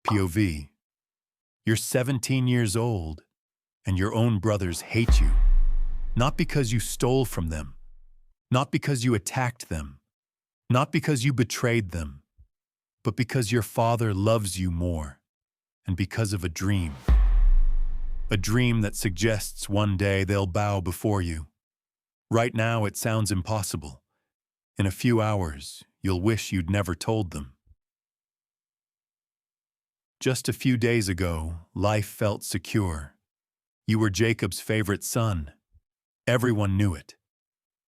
POV. You're 17 years old, and your own brothers hate you. Not because you stole from them, not because you attacked them, not because you betrayed them, but because your father loves you more, and because of a dream. A dream that suggests one day they'll bow before you. Right now it sounds impossible. In a few hours, you'll wish you'd never told them. Just a few days ago, life felt secure. You were Jacob's favorite son. Everyone knew it.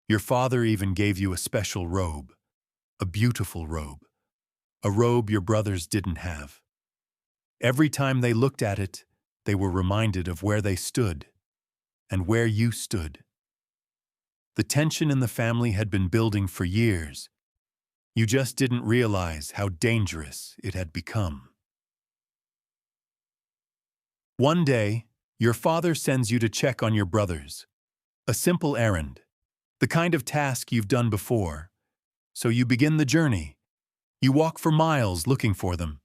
Your father even gave you a special robe, a beautiful robe, a robe your brothers didn't have. Every time they looked at it, they were reminded of where they stood and where you stood. The tension in the family had been building for years. You just didn't realize how dangerous it had become. One day, your father sends you to check on your brothers. A simple errand, the kind of task you've done before. So you begin the journey. You walk for miles looking for them.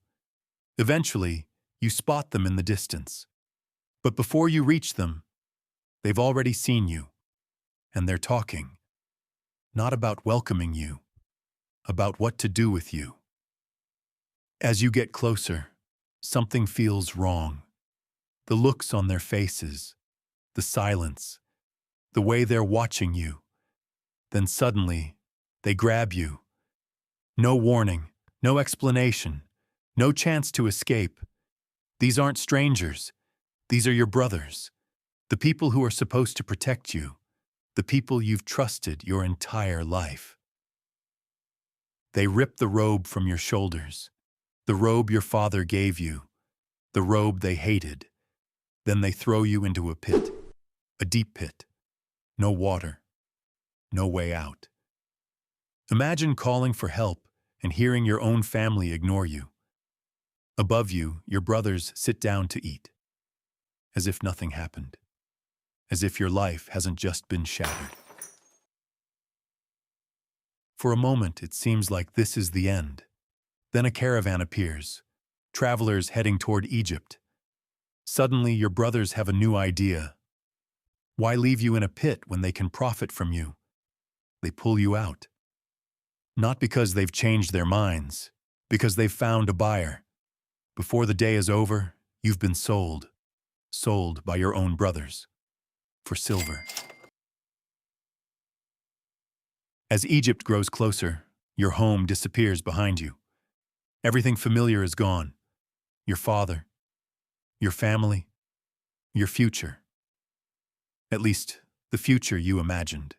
Eventually, you spot them in the distance. But before you reach them, they've already seen you. And they're talking. Not about welcoming you, about what to do with you. As you get closer, something feels wrong. The looks on their faces, the silence, the way they're watching you. Then suddenly, they grab you. No warning, no explanation, no chance to escape. These aren't strangers. These are your brothers, the people who are supposed to protect you, the people you've trusted your entire life. They rip the robe from your shoulders, the robe your father gave you, the robe they hated. Then they throw you into a pit, a deep pit. No water, no way out. Imagine calling for help and hearing your own family ignore you. Above you, your brothers sit down to eat, as if nothing happened, as if your life hasn't just been shattered. For a moment, it seems like this is the end. Then a caravan appears, travelers heading toward Egypt. Suddenly, your brothers have a new idea. Why leave you in a pit when they can profit from you? They pull you out. Not because they've changed their minds, because they've found a buyer. Before the day is over, you've been sold by your own brothers, for silver. As Egypt grows closer, your home disappears behind you. Everything familiar is gone. Your father, your family, your future. At least, the future you imagined.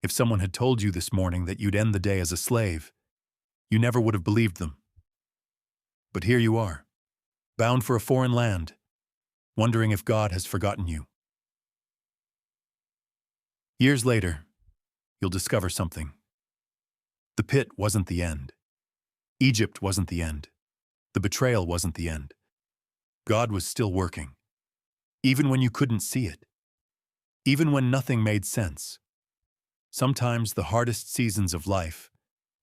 If someone had told you this morning that you'd end the day as a slave, you never would have believed them. But here you are, bound for a foreign land, wondering if God has forgotten you. Years later, you'll discover something. The pit wasn't the end. Egypt wasn't the end. The betrayal wasn't the end. God was still working, even when you couldn't see it, even when nothing made sense. Sometimes the hardest seasons of life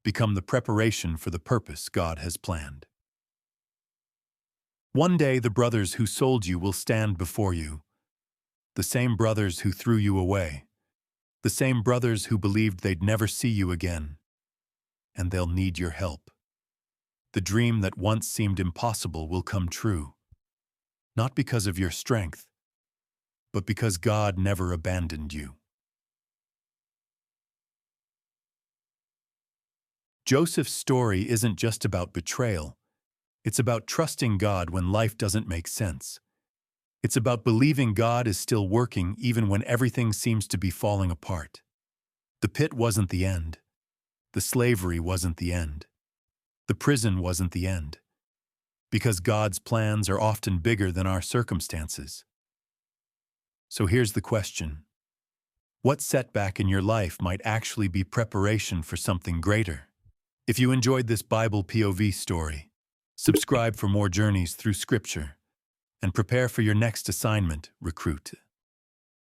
become the preparation for the purpose God has planned. One day the brothers who sold you will stand before you, the same brothers who threw you away, the same brothers who believed they'd never see you again, and they'll need your help. The dream that once seemed impossible will come true, not because of your strength, but because God never abandoned you. Joseph's story isn't just about betrayal. It's about trusting God when life doesn't make sense. It's about believing God is still working even when everything seems to be falling apart. The pit wasn't the end. The slavery wasn't the end. The prison wasn't the end. Because God's plans are often bigger than our circumstances. So here's the question. What setback in your life might actually be preparation for something greater? If you enjoyed this Bible POV story, subscribe for more journeys through Scripture and prepare for your next assignment, recruit.